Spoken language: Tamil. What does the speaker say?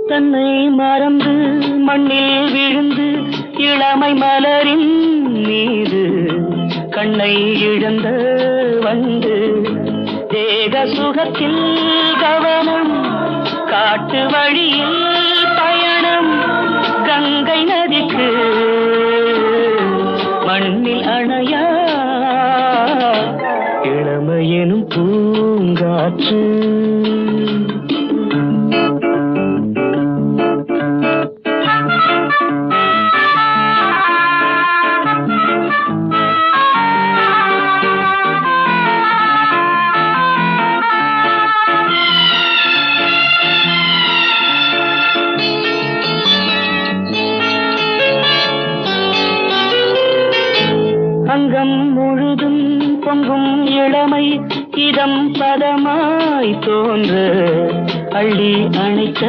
தன்னை மறந்து மண்ணில் விழுந்து இளமை மலரின் மீது கண்ணை இழந்த வந்து தேக சுகத்தில் கவனம் காட்டு வழியில் பயணம் கங்கை நதிக்கு மண்ணில் அணையா இளமையெனும் பூங்காற்று. அங்கம் முழுதும் பொங்கும் இளமை இதம் பதமாய் தோன்ற அள்ளி அணைத்த